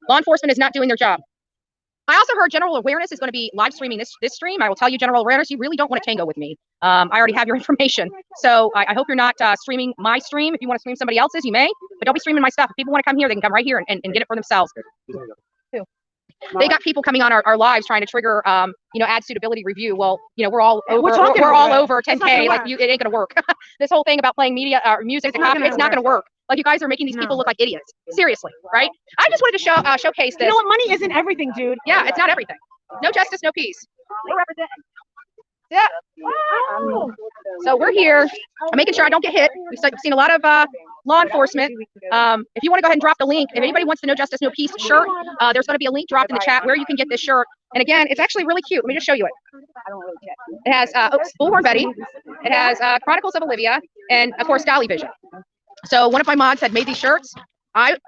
Law enforcement is not doing their job. I also heard general awareness is going to be live streaming this stream. I will tell you, general awareness, you really don't want to tango with me. I already have your information. So I hope you're not streaming my stream. If you want to stream somebody else's, you may, but don't be streaming my stuff. If people want to come here, they can come right here and get it for themselves. They got people coming on our lives trying to trigger, ad suitability review. Well, we're all over 10K. Like, it ain't gonna work. This whole thing about playing media or music to copy, it's not gonna work. Like, you guys are making these people look like idiots. Seriously, right? I just wanted to showcase this. You know what? Money isn't everything, dude. Yeah, it's not everything. No justice, no peace. We're representing. Yeah. Wow. So we're here. I'm making sure I don't get hit. We've seen a lot of law enforcement. If you want to go ahead and drop the link, if anybody wants the No Justice, No Peace shirt, there's going to be a link dropped in the chat where you can get this shirt. And again, it's actually really cute. Let me just show you it. It has Bullhorn Betty. It has Chronicles of Olivia, and of course Dolly Vision. So one of my mods had made these shirts.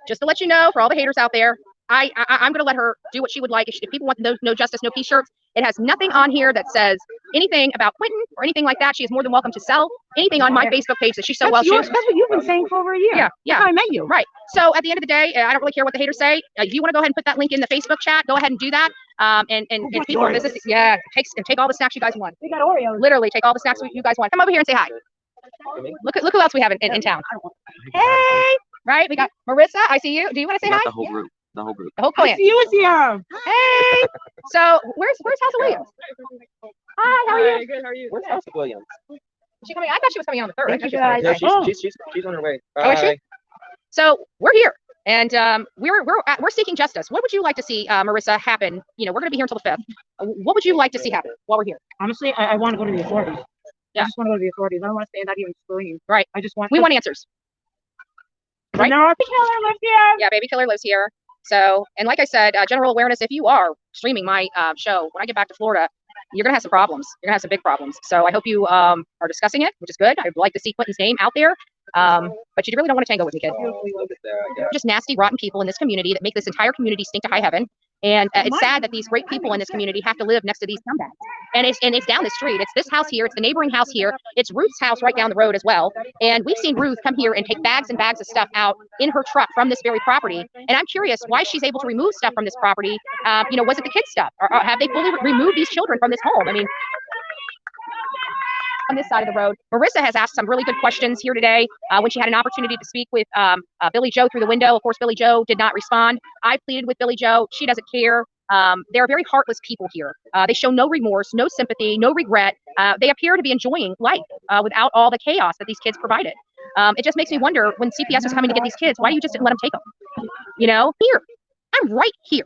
Just to let you know, for all the haters out there, I'm going to let her do what she would like. If people want those No Justice, No Peace shirts, it has nothing on here that says anything about Quentin or anything like that. She is more than welcome to sell anything on my Facebook page that she's so well. That's what you've been saying for over a year. Yeah. That's how I met you. Right. So at the end of the day, I don't really care what the haters say. If you want to go ahead and put that link in the Facebook chat, go ahead and do that. And people visit. Yeah, take all the snacks you guys want. We got Oreos. Literally, take all the snacks you guys want. Come over here and say hi. Look who else we have in town. Hey, right? We got Marissa. I see you. Do you want to say hi? The whole group. The whole group. The whole clan. I see you is here. Hey. So where's House of Williams? Hi. How are you? Good. How are you? Where's House of Williams? Is she coming? I thought she was coming on the 3rd. No, she's on her way. Oh, is she? So we're here, and we're seeking justice. What would you like to see, Marissa, happen? We're going to be here until the 5th. What would you like to see happen while we're here? Honestly, I want to go to the authorities. Yeah. I just want to go to the authorities. I don't want to stand out here and explain. Right. We want answers. Right. Now our killer lives here. Yeah, baby killer lives here. So, and like I said, general awareness, if you are streaming my show, when I get back to Florida, you're going to have some problems. You're going to have some big problems. So I hope you are discussing it, which is good. I'd like to see Quentin's name out there. But you really don't want to tango with me, kid. Just nasty, rotten people in this community that make this entire community stink to high heaven. And it's sad that these great people in this community have to live next to these scumbags. And it's down the street. It's this house here. It's the neighboring house here. It's Ruth's house right down the road as well. And we've seen Ruth come here and take bags and bags of stuff out in her truck from this very property. And I'm curious why she's able to remove stuff from this property. Was it the kids' stuff? Or have they fully removed these children from this home? I mean, on this side of the road, Marissa has asked some really good questions here today when she had an opportunity to speak with Billy Joe through the window. Of course, Billy Joe did not respond. I pleaded with Billy Joe. She doesn't care. They're very heartless people here. They show no remorse, no sympathy, no regret. They appear to be enjoying life without all the chaos that these kids provided. It just makes me wonder, when CPS was coming to get these kids, why you just didn't let them take them? Here. I'm right here.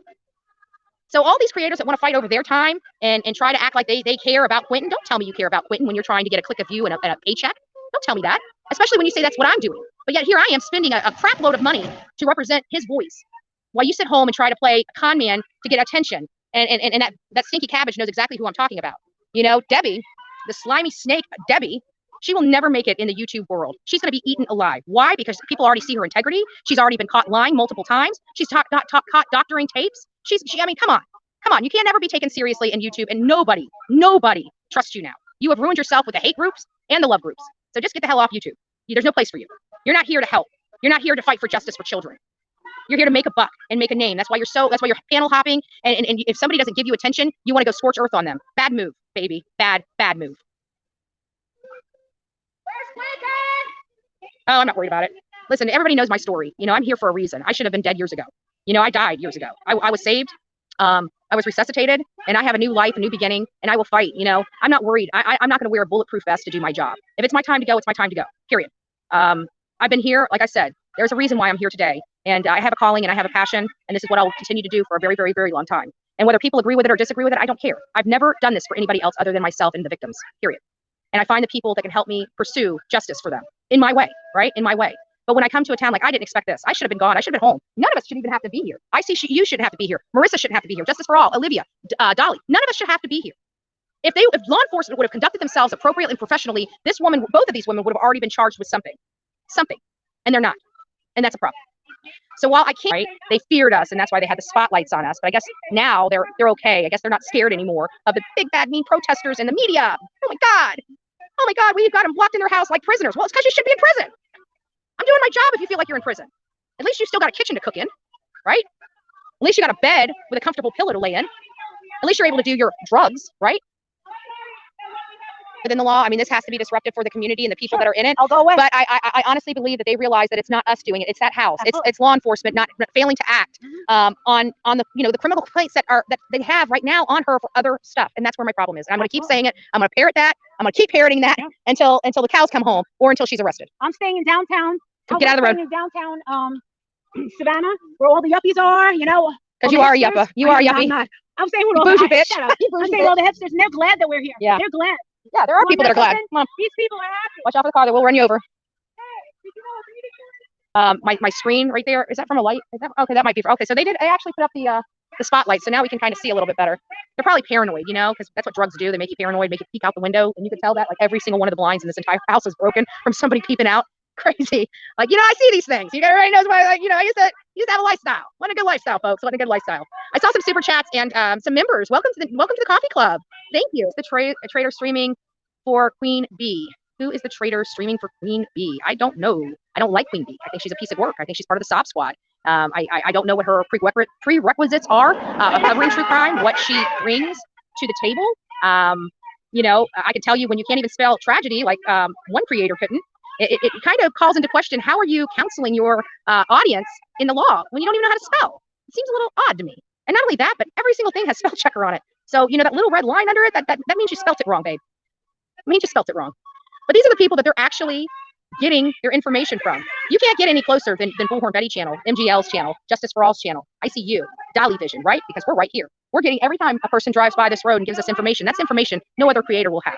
So all these creators that want to fight over their time and try to act like they care about Quentin, don't tell me you care about Quentin when you're trying to get a click of view and a paycheck. Don't tell me that, especially when you say that's what I'm doing. But yet here I am spending a crap load of money to represent his voice, while you sit home and try to play a con man to get attention. And that stinky cabbage knows exactly who I'm talking about. Debbie, the slimy snake, Debbie, she will never make it in the YouTube world. She's going to be eaten alive. Why? Because people already see her integrity. She's already been caught lying multiple times. She's caught doctoring tapes. I mean, come on. You can't ever be taken seriously in YouTube, and nobody trusts you now. You have ruined yourself with the hate groups and the love groups. So just get the hell off YouTube. There's no place for you. You're not here to help. You're not here to fight for justice for children. You're here to make a buck and make a name. That's why you're panel hopping. And if somebody doesn't give you attention, you want to go scorch earth on them. Bad move, baby. Bad move. Oh, I'm not worried about it. Listen, everybody knows my story. I'm here for a reason. I should have been dead years ago. I died years ago. I was saved. I was resuscitated, and I have a new life, a new beginning, and I will fight. I'm not worried. I'm not going to wear a bulletproof vest to do my job. If it's my time to go, it's my time to go, period. I've been here, like I said, there's a reason why I'm here today, and I have a calling and I have a passion, and this is what I will continue to do for a very, very, very long time. And whether people agree with it or disagree with it, I don't care. I've never done this for anybody else other than myself and the victims, period. And I find the people that can help me pursue justice for them in my way, right? In my way. But when I come to a town, like, I didn't expect this. I should have been gone. I should have been home. None of us should even have to be here. I see you shouldn't have to be here. Marissa shouldn't have to be here. Justice for all. Olivia, Dolly. None of us should have to be here. If law enforcement would have conducted themselves appropriately and professionally, both of these women would have already been charged with something, and they're not, and that's a problem. So while I can't, right, they feared us, and that's why they had the spotlights on us. But I guess now they're okay. I guess they're not scared anymore of the big bad mean protesters and the media. Oh my God, we've got them locked in their house like prisoners. Well, it's because you should be in prison. I'm doing my job if you feel like you're in prison. At least you still got a kitchen to cook in, right? At least you got a bed with a comfortable pillow to lay in. At least you're able to do your drugs, right? Within the law. I mean, this has to be disruptive for the community and the people that are in it. I'll go away. But I honestly believe that they realize that it's not us doing it; it's that house. It's law enforcement not failing to act on the the criminal complaints that they have right now on her for other stuff, and that's where my problem is. And I'm going to keep saying it. I'm going to parrot that. I'm going to keep parroting that until the cows come home or until she's arrested. I'm staying in downtown. Get out of the road. In downtown Savannah, where all the yuppies are. Because you are a yuppa. You are a yuppie. I'm saying with all bougie the bitch. Shut up. I'm saying all the hipsters, and they're glad that we're here. Yeah. They're glad. Yeah, there are people that are glad. Come on. These people are happy. Watch out for the car that will run you over. My screen right there, is that from a light? Okay, that might be. Okay, so they actually put up the spotlight, so now we can kind of see a little bit better. They're probably paranoid, because that's what drugs do. They make you paranoid, make you peek out the window, and you can tell that like every single one of the blinds in this entire house is broken from somebody peeping out. Crazy. Like, I see these things. Everybody knows why. Like, I used to have a lifestyle. What a good lifestyle, folks. What a good lifestyle. I saw some super chats and some members. Welcome to the coffee club. Thank you. It's the trader streaming for Queen Bee. Who is the trader streaming for Queen Bee? I don't know. I don't like Queen Bee. I think she's a piece of work. I think she's part of the SOB squad. I don't know what her prerequisites are of covering true crime, what she brings to the table. I can tell you when you can't even spell tragedy, like one creator couldn't. It kind of calls into question, how are you counseling your audience in the law when you don't even know how to spell? It seems a little odd to me. And not only that, but every single thing has spell checker on it. So, that little red line under it, that means you spelt it wrong, babe. It means you spelt it wrong. But these are the people that they're actually getting their information from. You can't get any closer than Bullhorn Betty channel, MGL's channel, Justice for All's channel, ICU, Dolly Vision, right? Because we're right here. We're getting, every time a person drives by this road and gives us information, that's information no other creator will have,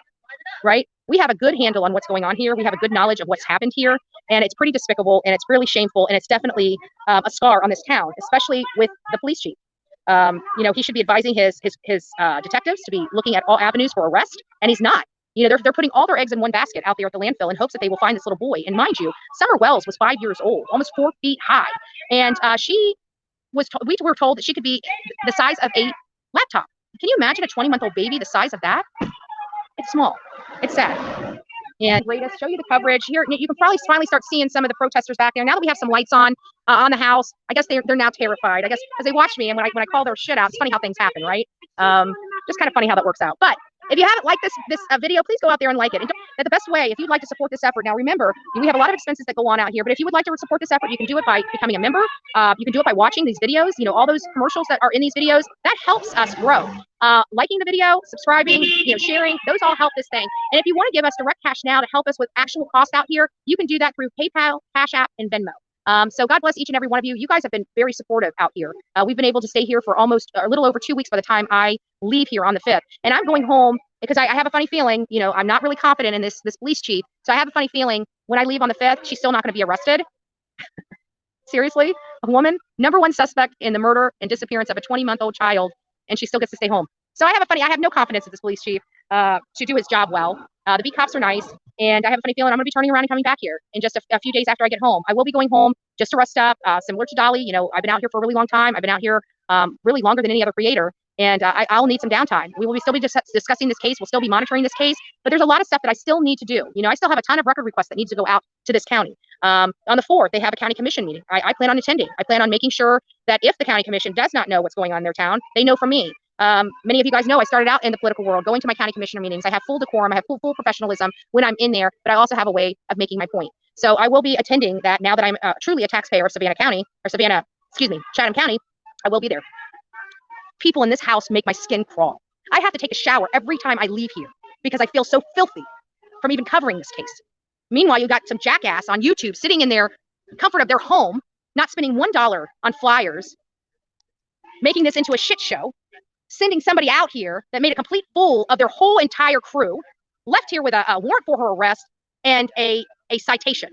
right? We have a good handle on what's going on here. We have a good knowledge of what's happened here, and it's pretty despicable, and it's really shameful, and it's definitely a scar on this town, especially with the police chief. He should be advising his detectives to be looking at all avenues for arrest, and he's not. They're putting all their eggs in one basket out there at the landfill in hopes that they will find this little boy. And mind you, Summer Wells was 5 years old, almost 4 feet high, and we were told that she could be the size of a laptop. Can you imagine a 20-month-old baby the size of that? It's small. It's sad. And greatest, show you the coverage here. You can probably finally start seeing some of the protesters back there now that we have some lights on the house. I guess they're now terrified. I guess as they watch me, and when I call their shit out, it's funny how things happen, right? Just kind of funny how that works out. But if you haven't liked this video, please go out there and like it. And the best way, if you'd like to support this effort, now remember, we have a lot of expenses that go on out here, but if you would like to support this effort, you can do it by becoming a member. You can do it by watching these videos. All those commercials that are in these videos, that helps us grow. Liking the video, subscribing, sharing, those all help this thing. And if you want to give us direct cash now to help us with actual cost out here, you can do that through PayPal, Cash App, and Venmo. So God bless each and every one of you. You guys have been very supportive out here. We've been able to stay here for almost a little over 2 weeks by the time I leave here on the 5th. And I'm going home because I have a funny feeling, I'm not really confident in this police chief. So I have a funny feeling when I leave on the 5th, she's still not going to be arrested. Seriously, a woman, #1 suspect in the murder and disappearance of a 20-month-old child, and she still gets to stay home. So I have no confidence in this police chief to do his job well. The beat cops are nice, and I have a funny feeling I'm going to be turning around and coming back here in just a few days after I get home. I will be going home just to rest up, similar to Dolly. I've been out here for a really long time. I've been out here really longer than any other creator, and I'll need some downtime. We will still be discussing this case. We'll still be monitoring this case, but there's a lot of stuff that I still need to do. I still have a ton of record requests that needs to go out to this county. On the 4th, they have a county commission meeting. I plan on attending. I plan on making sure that if the county commission does not know what's going on in their town, they know from me. Many of you guys know I started out in the political world, going to my county commissioner meetings. I have full decorum. I have full professionalism when I'm in there, but I also have a way of making my point. So I will be attending that now that I'm truly a taxpayer of Chatham County. I will be there. People in this house make my skin crawl. I have to take a shower every time I leave here because I feel so filthy from even covering this case. Meanwhile, you got some jackass on YouTube sitting in their comfort of their home, not spending $1 on flyers, making this into a shit show, sending somebody out here that made a complete fool of their whole entire crew, left here with a warrant for her arrest and a citation,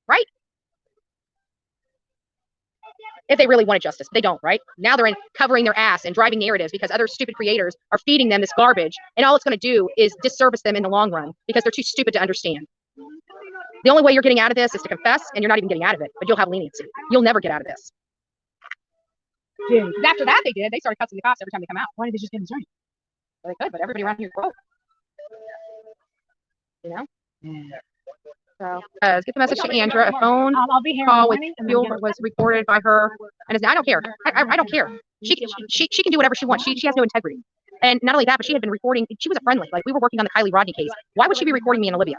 right? If they really wanted justice, they don't, right? Now they're in covering their ass and driving narratives because other stupid creators are feeding them this garbage, and all it's going to do is disservice them in the long run because they're too stupid to understand. The only way you're getting out of this is to confess, and you're not even getting out of it, but you'll have leniency. You'll never get out of this. After that, they started cussing the cops every time they come out. Why did they just get his right? Well, they could, but everybody around here broke. Yeah. So, get the message to Andra. A phone I'll be here call with and then fuel get it. was recorded by her, and I don't care. I don't care. She can do whatever she wants. She has no integrity. And not only that, but she had been recording. She was a friend. Like we were working on the Kylie Rodney case. Why would she be recording me and Olivia?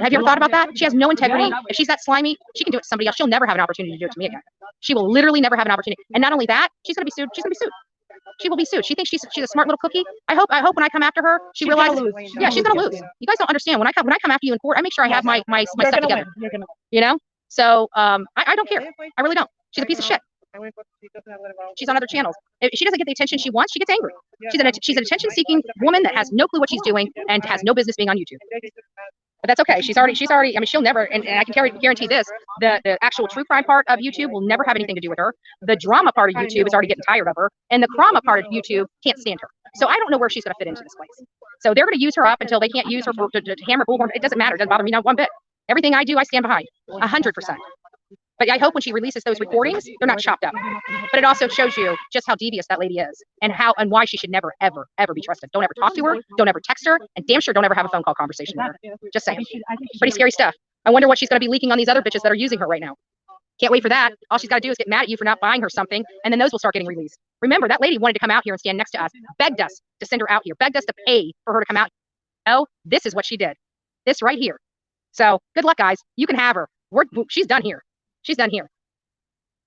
Have you ever thought about that? She has no integrity. If she's that slimy, she can do it to somebody else. She'll never have an opportunity to do it to me again. She will literally never have an opportunity. And not only that, she's gonna be sued. She's gonna be sued. She will be sued. She thinks she's a smart little cookie. I hope when I come after her, she realizes. Yeah, she's gonna lose. You guys don't understand. When I come after you in court, I make sure I have my stuff together. You know. So I don't care. I really don't. She's a piece of shit. She's on other channels. If she doesn't get the attention she wants, she gets angry. She's an attention-seeking woman that has no clue what she's doing and has no business being on YouTube. But that's okay. She's already. I mean, she'll never. And I can guarantee this: the actual true crime part of YouTube will never have anything to do with her. The drama part of YouTube is already getting tired of her, and the drama part of YouTube can't stand her. So I don't know where she's going to fit into this place. So they're going to use her up until they can't use her to hammer bullhorn. It doesn't matter. It doesn't bother me not one bit. Everything I do, I stand behind 100%. But I hope when she releases those recordings, they're not chopped up. But it also shows you just how devious that lady is and why she should never, ever, ever be trusted. Don't ever talk to her. Don't ever text her. And damn sure don't ever have a phone call conversation with her. Just saying. Pretty scary stuff. I wonder what she's going to be leaking on these other bitches that are using her right now. Can't wait for that. All she's got to do is get mad at you for not buying her something, and then those will start getting released. Remember, that lady wanted to come out here and stand next to us, begged us to send her out here, begged us to pay for her to come out. Oh, this is what she did. This right here. So good luck, guys. You can have her. She's done here. She's done here.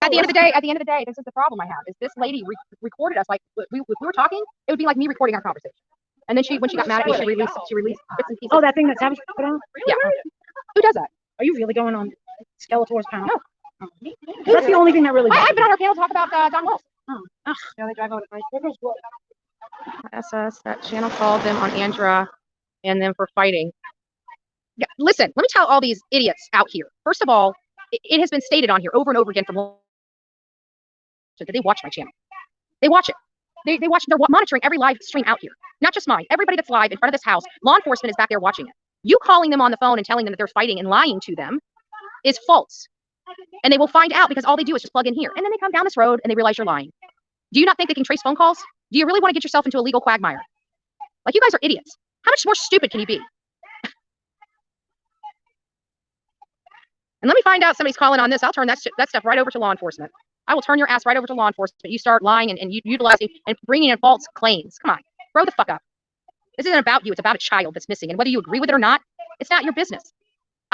At the end of the day, this is the problem I have. Is this lady recorded us like if we were talking, it would be like me recording our conversation. And then when she got mad at me, she released bits and pieces. Oh, that thing that Savage put on? Yeah. Who does that? Are you really going on Skeletor's panel? No. Oh. That's the only thing that really. I've been on her panel to talk about Don Wolf. Oh. Yeah, they drive out at night. SS, that channel called them on Andra and them for fighting. Yeah, listen, let me tell all these idiots out here. First of all, it has been stated on here over and over again from that they watch my channel. They watch it. They watch. They're monitoring every live stream out here. Not just mine. Everybody that's live in front of this house. Law enforcement is back there watching it. You calling them on the phone and telling them that they're fighting and lying to them is false. And they will find out because all they do is just plug in here. And then they come down this road and they realize you're lying. Do you not think they can trace phone calls? Do you really want to get yourself into a legal quagmire? Like, you guys are idiots. How much more stupid can you be? And let me find out somebody's calling on this. I'll turn that stuff right over to law enforcement. I will turn your ass right over to law enforcement. You start lying and utilizing and bringing in false claims. Come on, grow the fuck up. This isn't about you. It's about a child that's missing. And whether you agree with it or not, it's not your business.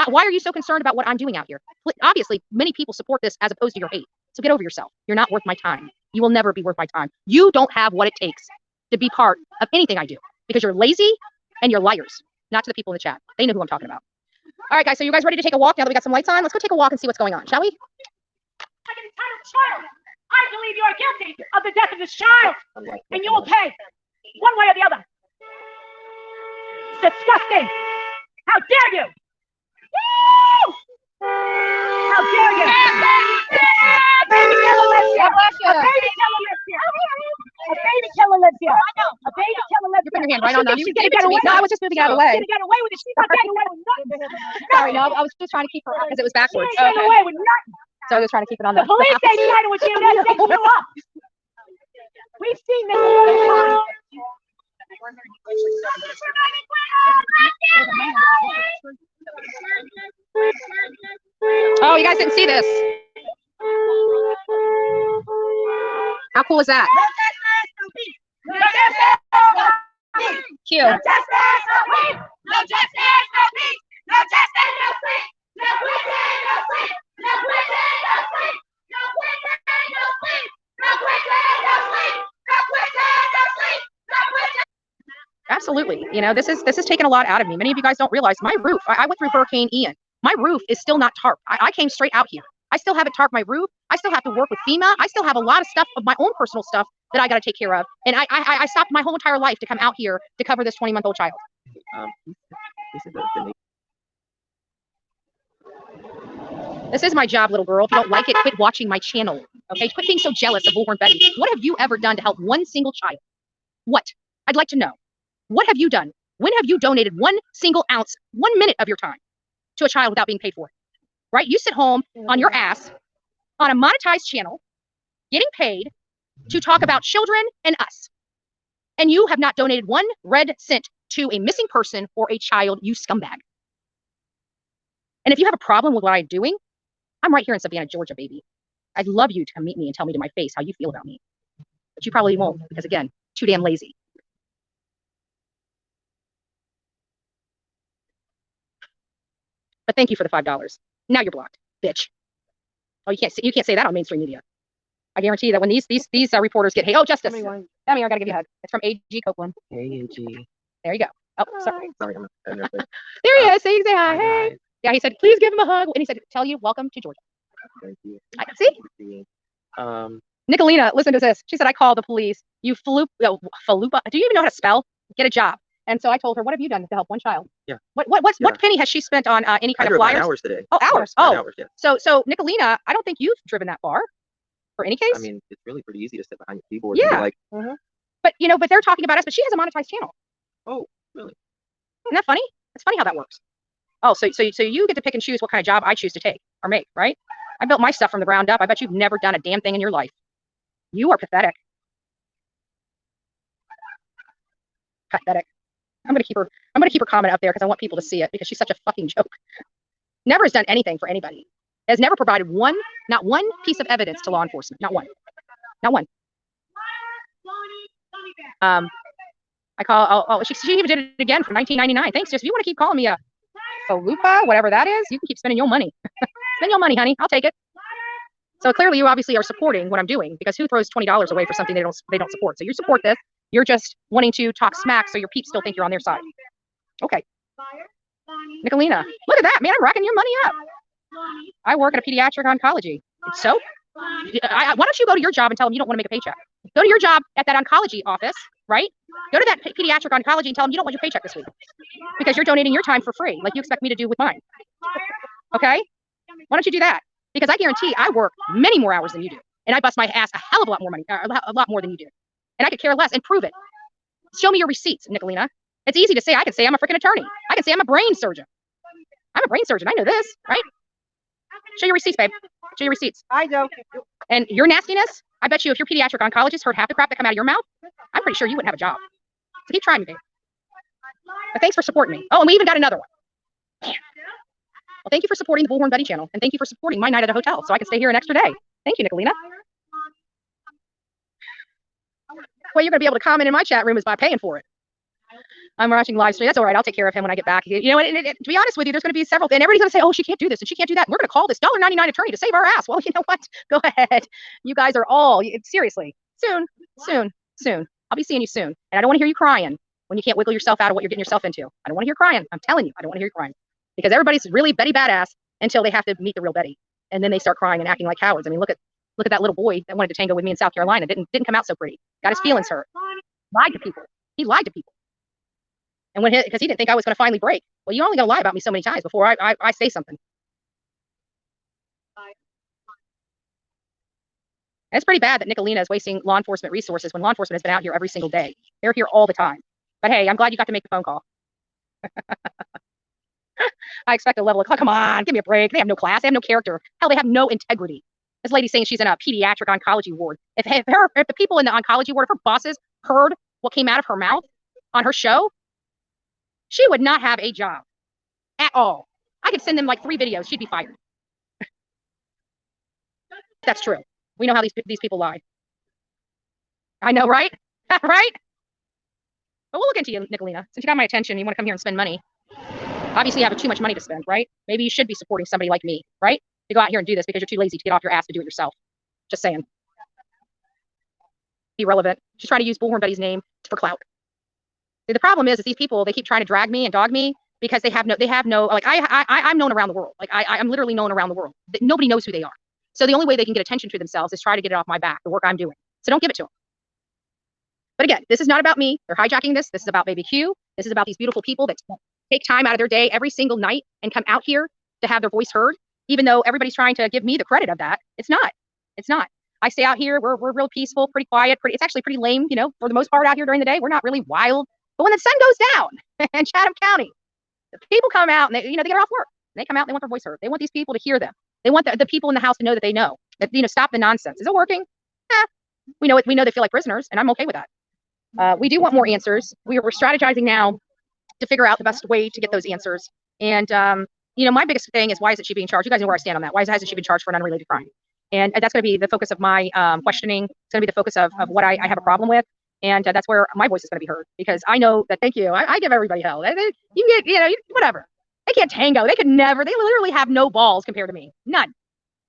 Why are you so concerned about what I'm doing out here? Obviously, many people support this as opposed to your hate. So get over yourself. You're not worth my time. You will never be worth my time. You don't have what it takes to be part of anything I do because you're lazy and you're liars. Not to the people in the chat. They know who I'm talking about. All right, guys. So you guys ready to take a walk now that we got some lights on? Let's go take a walk and see what's going on, shall we? Child, I believe you are guilty of the death of this child, and you will pay one way or the other. It's disgusting. How dare you? Woo! How dare you? A baby killer lives here. A baby killer lives here. A baby killer lives here. A baby killer lives here. You're putting your hand right on them. She's gonna get away. No, I was just moving out of the way. She's gonna get away with it. She's not getting away with nothing. Sorry, no, I was just trying to keep her because it was backwards. She ain't getting away with nothing. So I was trying to keep it on The police ain't siding with you. They're setting you up. We've seen this a long time. Oh, you guys didn't see this. How cool is that? Cute. No justice, no peace. No justice, no peace. No justice, no peace. No Quentin, no sleep. No Quentin, no sleep. No Quentin, no sleep. No Quentin, no sleep. No Quentin, no sleep. No Quentin. Absolutely. You know, this is taking a lot out of me. Many of you guys don't realize my roof. I went through Hurricane Ian. My roof is still not tarped. I came straight out here. I still haven't tarped my roof. I still have to work with FEMA. I still have a lot of stuff of my own personal stuff that I got to take care of. And I stopped my whole entire life to come out here to cover this 20-month-old child. This is my job, little girl. If you don't like it, quit watching my channel. Okay? Quit being so jealous of Bullhorn Betty. What have you ever done to help one single child? What? I'd like to know. What have you done? When have you donated 1 single ounce, 1 minute of your time to a child without being paid for it? Right? You sit home on your ass on a monetized channel, getting paid to talk about children and us. And you have not donated 1 red cent to a missing person or a child, you scumbag. And if you have a problem with what I'm doing, I'm right here in Savannah, Georgia, baby. I'd love you to come meet me and tell me to my face how you feel about me. But you probably won't because, again, too damn lazy. But thank you for the $5. Now you're blocked, bitch. Oh, you can't say that on mainstream media. I guarantee you that when these reporters get, hey, oh, Justice, come here, I gotta give you a hug. It's from A.G. Copeland. Hey, AG. There you go. Oh, sorry. Sorry, I'm there he is. So you can say hi. Hey. Guys. Yeah, he said, please give him a hug. And he said, tell you, welcome to Georgia. Thank you. See? Nicolina, listen to this. She said, I called the police. You falupa. Do you even know how to spell? Get a job. And so I told her, what have you done to help one child? Yeah. What penny has she spent on any kind of flyers? Hours today. Oh, hours. Yeah, oh, hours, yeah. So Nicolina, I don't think you've driven that far. For any case. I mean, it's really pretty easy to sit behind the keyboard. Yeah. And be like, But but they're talking about us. But she has a monetized channel. oh, really? Isn't that funny? It's funny how that works. Oh, so you get to pick and choose what kind of job I choose to take or make, right? I built my stuff from the ground up. I bet you've never done a damn thing in your life. You are pathetic. Pathetic. I'm gonna keep her comment up there because I want people to see it because she's such a fucking joke. Never has done anything for anybody. Has never provided not one piece of evidence to law enforcement. Not one. Not one. She even did it again for 1999. Thanks, just if you want to keep calling me a falupa, whatever that is, you can keep spending your money. Spend your money, honey. I'll take it. So clearly you obviously are supporting what I'm doing because who throws $20 away for something they don't support? So you support this. You're just wanting to talk smack so your peeps still think you're on their side. Okay. Nicolina, look at that, man. I'm racking your money up. I work at a pediatric oncology. So why don't you go to your job and tell them you don't want to make a paycheck? Go to your job at that oncology office, right? Go to that pediatric oncology and tell them you don't want your paycheck this week because you're donating your time for free, like you expect me to do with mine. Okay? Why don't you do that? Because I guarantee I work many more hours than you do, and I bust my ass a hell of a lot more money, a lot more than you do, and I could care less and prove it. Show me your receipts, Nicolina. It's easy to say. I can say I'm a freaking attorney. I can say I'm a brain surgeon. I'm a brain surgeon. I know this, right? Show your receipts, babe. Show your receipts. I don't. And your nastiness, I bet you if your pediatric oncologist heard half the crap that come out of your mouth, I'm pretty sure you wouldn't have a job. So keep trying me, babe. But thanks for supporting me. Oh, and we even got another one. Man. Well, thank you for supporting the Bullhorn Buddy channel. And thank you for supporting my night at a hotel so I can stay here an extra day. Thank you, Nicolina. Well, you're going to be able to comment in my chat room is by paying for it. I'm watching live stream. That's all right. I'll take care of him when I get back. You know, to be honest with you, there's going to be several, and everybody's going to say, oh, she can't do this and she can't do that. And we're going to call this $1.99 attorney to save our ass. Well, you know what? Go ahead. You guys are all, seriously, soon. I'll be seeing you soon. And I don't want to hear you crying when you can't wiggle yourself out of what you're getting yourself into. I don't want to hear crying. I'm telling you, I don't want to hear you crying because everybody's really Betty badass until they have to meet the real Betty. And then they start crying and acting like cowards. I mean, look at that little boy that wanted to tango with me in South Carolina. Didn't come out so pretty. Got his feelings hurt. Lied to people. He lied to people. And because he didn't think I was going to finally break. Well, you only going to lie about me so many times before I say something. And it's pretty bad that Nicolina is wasting law enforcement resources when law enforcement has been out here every single day. They're here all the time. But hey, I'm glad you got to make the phone call. I expect a level of, come on, give me a break. They have no class. They have no character. Hell, they have no integrity. This lady's saying she's in a pediatric oncology ward. If the people in the oncology ward, if her bosses heard what came out of her mouth on her show, she would not have a job at all. I could send them like 3 videos. She'd be fired. That's true. We know how these people lie. I know, right? Right? But we'll look into you, Nicolina. Since you got my attention, you want to come here and spend money. Obviously, you have too much money to spend, right? Maybe you should be supporting somebody like me, right? To go out here and do this because you're too lazy to get off your ass to do it yourself. Just saying. Be relevant. She's trying to use Bullhorn Buddy's name for clout. See, the problem is these people, they keep trying to drag me and dog me because they have no, like I'm known around the world. Like I'm literally known around the world. Nobody knows who they are. So the only way they can get attention to themselves is try to get it off my back, the work I'm doing. So don't give it to them. But again, this is not about me. They're hijacking this. This is about Baby Q. This is about these beautiful people that take time out of their day every single night and come out here to have their voice heard, even though everybody's trying to give me the credit of that. It's not. It's not. I stay out here. We're real peaceful, pretty quiet. It's actually pretty lame, you know, for the most part out here during the day. We're not really wild. But when the sun goes down in Chatham County, the people come out and they get off work. They come out and they want their voice heard. They want these people to hear them. They want the people in the house to know that they know. That, stop the nonsense. Is it working? We know it. We know they feel like prisoners, and I'm okay with that. We do want more answers. We're strategizing now to figure out the best way to get those answers. And you know, my biggest thing is, why isn't she being charged? You guys know where I stand on that. Why hasn't she been charged for an unrelated crime? And that's going to be the focus of my questioning. It's going to be the focus of what I have a problem with. And that's where my voice is going to be heard, because I know that, thank you, I give everybody hell. You get, you know, whatever. They can't tango. They could never. They literally have no balls compared to me. None.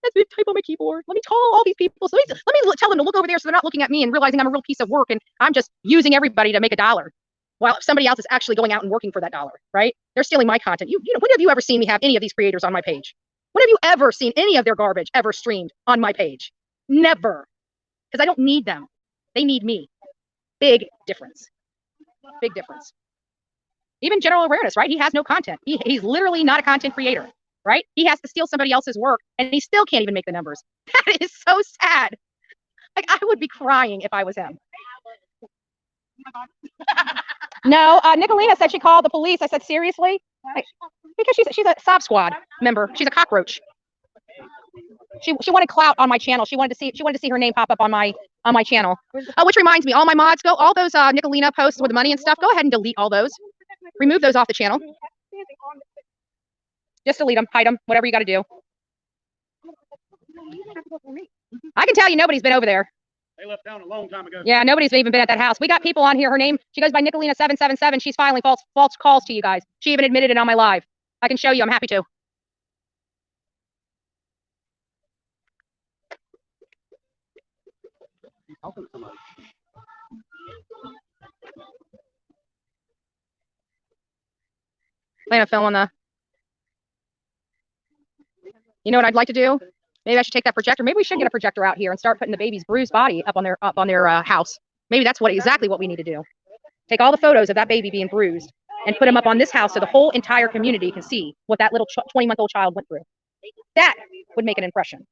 That's me type on my keyboard. Let me call all these people. So let me tell them to look over there so they're not looking at me and realizing I'm a real piece of work and I'm just using everybody to make a dollar, while somebody else is actually going out and working for that dollar, right? They're stealing my content. You know, when have you ever seen me have any of these creators on my page? When have you ever seen any of their garbage ever streamed on my page? Never. Because I don't need them. They need me. Big difference. Big difference. Even general awareness, right? He has no content. He's literally not a content creator, right? He has to steal somebody else's work and he still can't even make the numbers. That is so sad. Like, I would be crying if I was him. No, Nicolina said she called the police. I said, seriously? Like, because she's a Sob Squad member. She's a cockroach. She wanted clout on my channel. She wanted to see her name pop up on my channel. Which reminds me, all my mods, go, all those Nicolina posts with the money and stuff, go ahead and delete all those. Remove those off the channel. Just delete them, hide them, whatever you got to do. I can tell you nobody's been over there. They left town a long time ago. Yeah, nobody's even been at that house. We got people on here. Her name, she goes by Nicolina777. She's filing false calls to you guys. She even admitted it on my live. I can show you. I'm happy to. Playing a film on the. You know what I'd like to do? Maybe I should take that projector. Maybe we should get a projector out here and start putting the baby's bruised body up on their house. Maybe that's exactly what we need to do. Take all the photos of that baby being bruised and put them up on this house so the whole entire community can see what that little 20-month-old child went through. That would make an impression.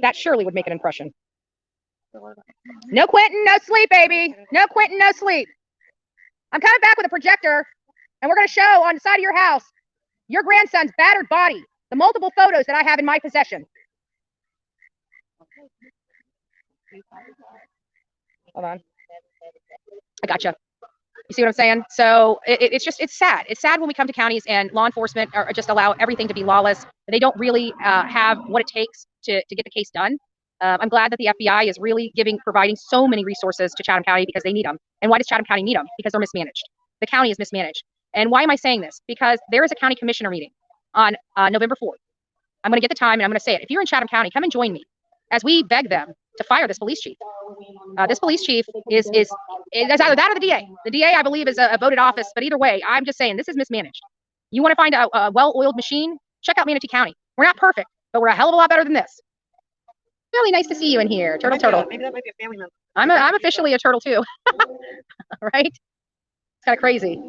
That surely would make an impression. No Quentin, no sleep, baby. No Quentin, no sleep. I'm coming back with a projector, and we're going to show on the side of your house your grandson's battered body, the multiple photos that I have in my possession. Hold on. I gotcha. You see what I'm saying? So it's sad. It's sad when we come to counties and law enforcement or just allow everything to be lawless. They don't really have what it takes to get the case done. I'm glad that the FBI is really providing so many resources to Chatham County because they need them. And why does Chatham County need them? Because they're mismanaged. The county is mismanaged. And why am I saying this? Because there is a county commissioner meeting on November 4th. I'm going to get the time and I'm going to say it. If you're in Chatham County, come and join me as we beg them to fire this police chief. This police chief is either that or the DA. The DA, I believe, is a voted office, but either way, I'm just saying this is mismanaged. You want to find a well-oiled machine? Check out Manatee County. We're not perfect, but we're a hell of a lot better than this. Really nice to see you in here, Turtle. Maybe that might be a family member. I'm officially a turtle too, right? It's kind of crazy.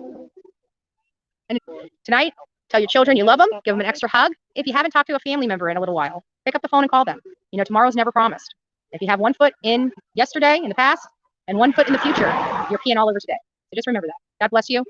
And tonight, tell your children you love them, give them an extra hug. If you haven't talked to a family member in a little while, pick up the phone and call them. You know, tomorrow's never promised. If you have one foot in yesterday, in the past, and one foot in the future, you're peeing all over today. So just remember that. God bless you.